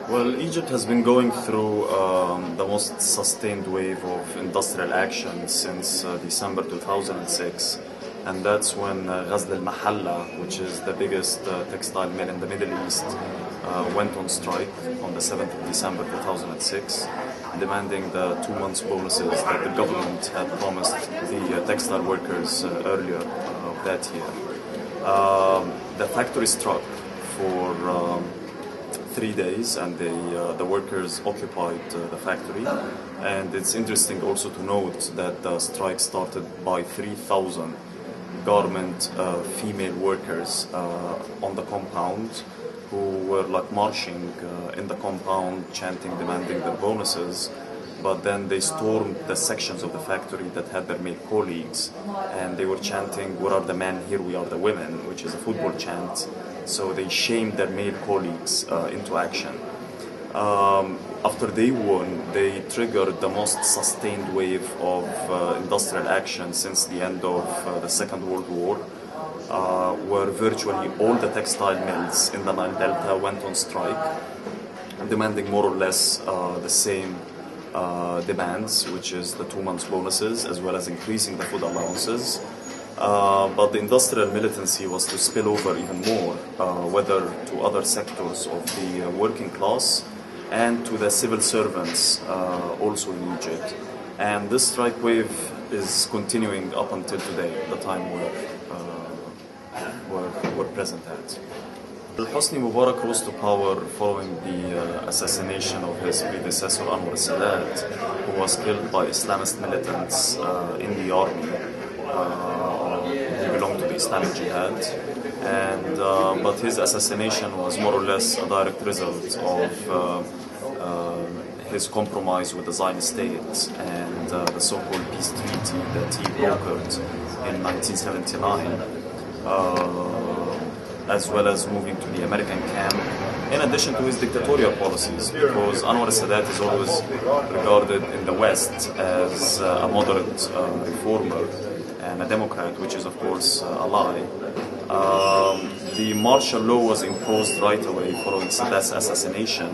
Well, Egypt has been going through the most sustained wave of industrial action since December 2006, and that's when Hossam El-Hamalawy, which is the biggest textile mill in the Middle East, went on strike on the 7th of December 2006, demanding the 2 months bonuses that the government had promised the textile workers earlier that year. The factory struck for 3 days, and the workers occupied the factory. And it's interesting also to note that the strike started by 3,000 garment female workers on the compound, who were like marching in the compound, chanting, demanding their bonuses. But then they stormed the sections of the factory that had their male colleagues, and they were chanting, "Where are the men? Here we are the women," which is a football chant. So they shamed their male colleagues into action. After they won, they triggered the most sustained wave of industrial action since the end of the Second World War, where virtually all the textile mills in the Nile Delta went on strike, demanding more or less the same demands, which is the 2 months bonuses, as well as increasing the food allowances. But the industrial militancy was to spill over even more, whether to other sectors of the working class and to the civil servants also in Egypt. And this strike wave is continuing up until today, the time we're present at. Hosni Mubarak rose to power following the assassination of his predecessor Anwar Sadat, who was killed by Islamist militants in the army. He belonged to the Islamic Jihad, and but his assassination was more or less a direct result of his compromise with the Zionist state and the so-called peace treaty that he brokered in 1979. As well as moving to the American camp, in addition to his dictatorial policies, because Anwar Sadat is always regarded in the West as a moderate reformer and a Democrat, which is of course a lie. The martial law was imposed right away following Sadat's assassination,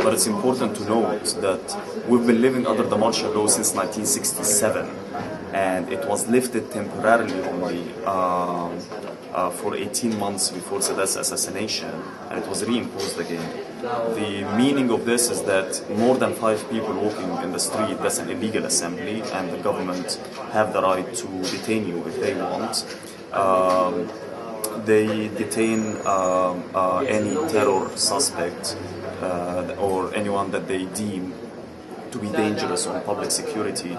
but it's important to note that we've been living under the martial law since 1967, and it was lifted temporarily only for 18 months before Sadat's assassination, and it was reimposed again. The meaning of this is that more than 5 people walking in the street, that's an illegal assembly, and the government have the right to detain you if they want. They detain any terror suspect or anyone that they deem to be dangerous on public security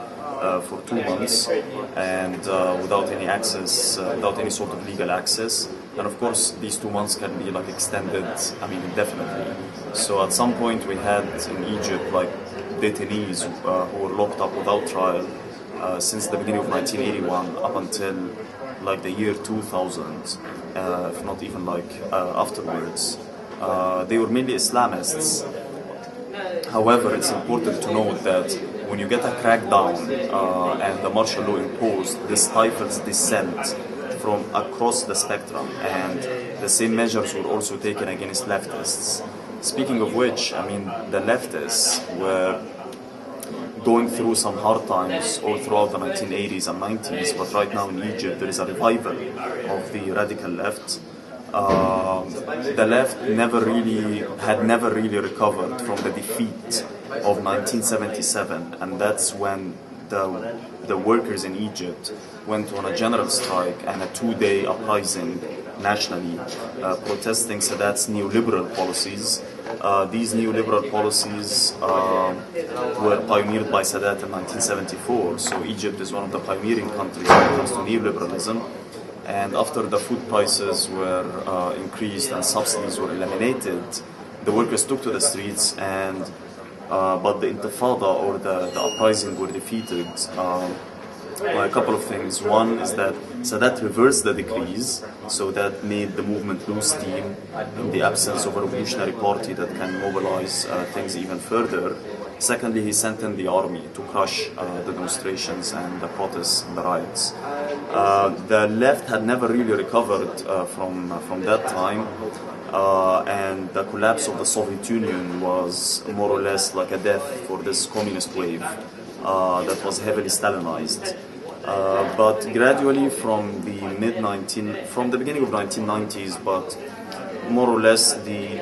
for 2 months, and without any access, without any sort of legal access. And of course, these 2 months can be like extended, indefinitely. So at some point we had in Egypt like detainees who were locked up without trial since the beginning of 1981 up until like the year 2000, if not even like afterwards. They were mainly Islamists. However, it's important to note that when you get a crackdown and the martial law imposed, this stifles dissent from across the spectrum, and the same measures were also taken against leftists. Speaking of which, the leftists were going through some hard times all throughout the 1980s and 90s, but right now in Egypt there is a revival of the radical left. The left had never really recovered from the defeat of 1977, and that's when the workers in Egypt went on a general strike and a 2-day uprising nationally, protesting Sadat's neoliberal policies. These neoliberal policies were pioneered by Sadat in 1974, so Egypt is one of the pioneering countries when it comes to neoliberalism. And after the food prices were increased and subsidies were eliminated, the workers took to the streets, and but the intifada or the uprising were defeated by a couple of things. One is that Sadat reversed the decrees, so that made the movement lose steam in the absence of a revolutionary party that can mobilize things even further. Secondly, he sent in the army to crush the demonstrations and the protests and the riots. The left had never really recovered from that time, and the collapse of the Soviet Union was more or less like a death for this communist wave that was heavily Stalinized. But gradually from the beginning of 1990s, but more or less the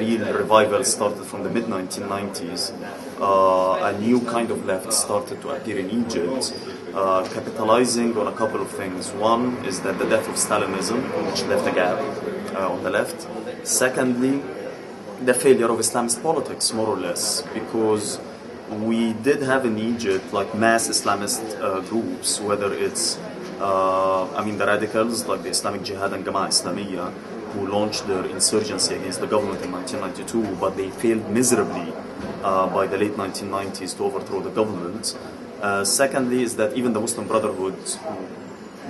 real revival started from the mid-1990s. A new kind of left started to appear in Egypt, capitalizing on a couple of things. One is that the death of Stalinism, which left a gap on the left. Secondly, the failure of Islamist politics, more or less, because we did have in Egypt like mass Islamist groups, whether it's the radicals like the Islamic Jihad and Jama'ah Islamiyya, who launched their insurgency against the government in 1992, but they failed miserably by the late 1990s to overthrow the government. Secondly is that even the Muslim Brotherhood,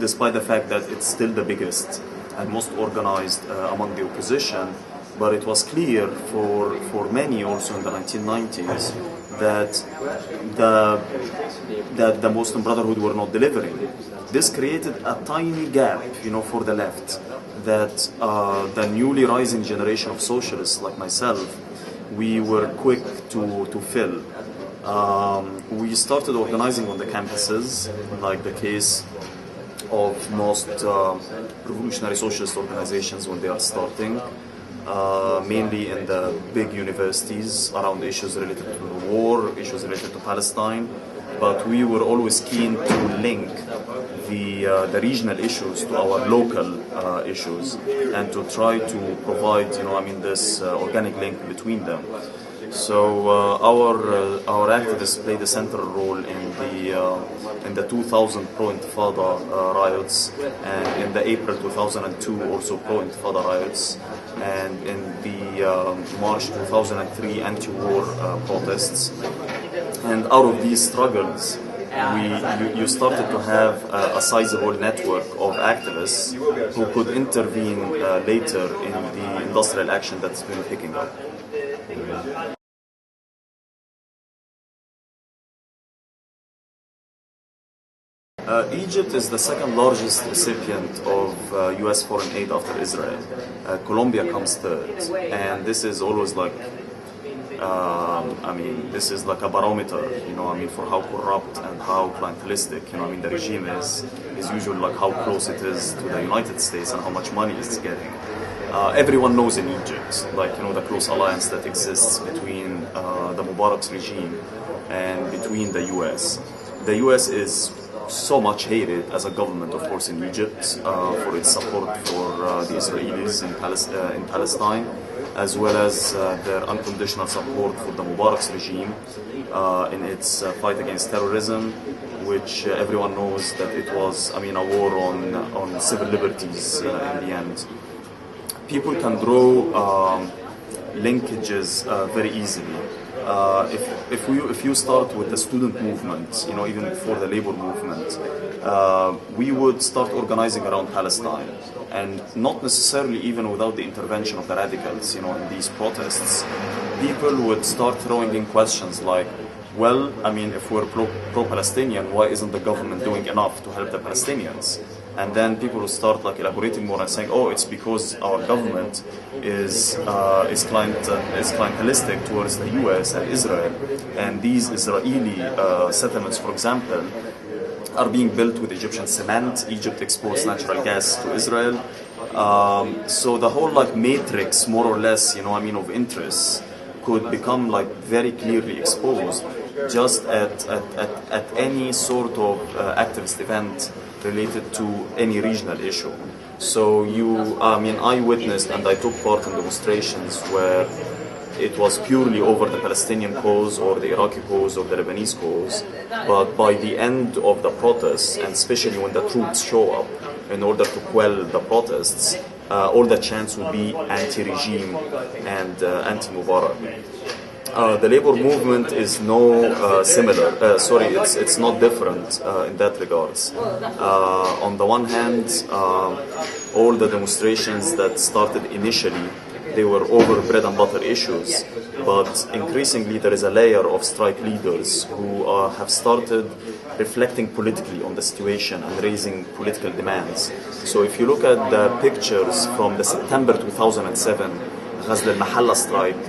despite the fact that it's still the biggest and most organized among the opposition, but it was clear for many also in the 1990s that the Muslim Brotherhood were not delivering. This created a tiny gap, for the left, that the newly rising generation of socialists like myself, we were quick to fill. We started organizing on the campuses, like the case of most revolutionary socialist organizations when they are starting, mainly in the big universities around issues related to the war, issues related to Palestine. But we were always keen to link the regional issues to our local issues and to try to provide, this organic link between them. So our activists played a central role in the 2000 pro-Intifada riots, and in the April 2002 also pro-Intifada riots, and in the March 2003 anti-war protests. And out of these struggles, you started to have a sizable network of activists who could intervene later in the industrial action that's been picking up. Egypt is the second largest recipient of US foreign aid after Israel. Colombia comes third, and this is always like this is like a barometer, for how corrupt and how clientelistic, the regime is usually like how close it is to the United States and how much money it's getting. Everyone knows in Egypt, the close alliance that exists between the Mubarak's regime and between the US. The US is so much hated as a government, of course, in Egypt for its support for the Israelis in Palestine, as well as their unconditional support for the Mubarak's regime in its fight against terrorism, which everyone knows that it was, a war on civil liberties in the end. People can draw linkages very easily. If you start with the student movement, even before the labor movement, we would start organizing around Palestine, and not necessarily even without the intervention of the radicals, in these protests. People would start throwing in questions like, well, if we're pro-Palestinian, why isn't the government doing enough to help the Palestinians? And then people will start elaborating more and saying, oh, it's because our government is clientelistic towards the US and Israel, and these Israeli settlements, for example, are being built with Egyptian cement. Egypt exports natural gas to Israel. So the whole matrix, more or less, of interests could become very clearly exposed just at any sort of activist event related to any regional issue. So I witnessed and I took part in demonstrations where it was purely over the Palestinian cause or the Iraqi cause or the Lebanese cause, but by the end of the protests, and especially when the troops show up in order to quell the protests, all the chants will be anti-regime and anti-Mubarak. The labor movement is it's not different in that regards. On the one hand, all the demonstrations that started initially, they were over bread and butter issues, but increasingly there is a layer of strike leaders who have started reflecting politically on the situation and raising political demands. So if you look at the pictures from the September 2007 Ghazl al-Mahalla strike,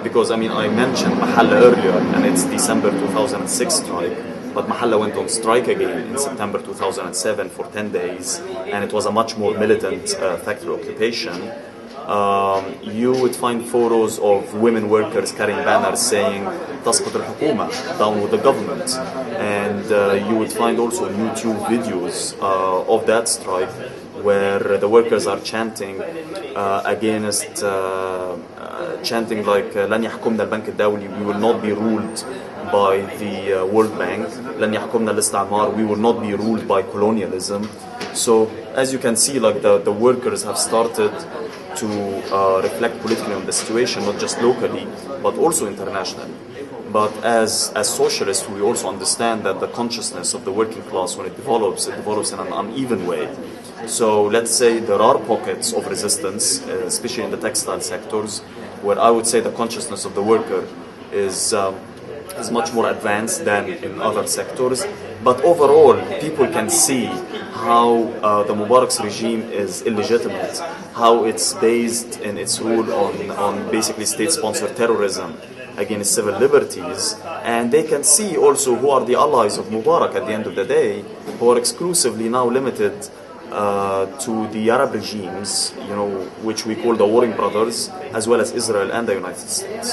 because I mentioned Mahalla earlier and it's December 2006 strike, but Mahalla went on strike again in September 2007 for 10 days, and it was a much more militant factory occupation. You would find photos of women workers carrying banners saying "Tasqut al-Hukuma," down with the government, and you would find also YouTube videos of that strike where the workers are chanting against chanting like "لن يحكمنا البنك الدولي," we will not be ruled by the World Bank, لن يحكمنا الاستعمار, we will not be ruled by colonialism. So as you can see, like the workers have started to reflect politically on the situation, not just locally, but also internationally. But as socialists, we also understand that the consciousness of the working class, when it develops in an uneven way. So let's say there are pockets of resistance, especially in the textile sectors, where I would say the consciousness of the worker is much more advanced than in other sectors. But overall, people can see how the Mubarak's regime is illegitimate, how it's based in its rule on basically state-sponsored terrorism against civil liberties, and they can see also who are the allies of Mubarak at the end of the day, who are exclusively now limited to the Arab regimes, which we call the warring brothers, as well as Israel and the United States.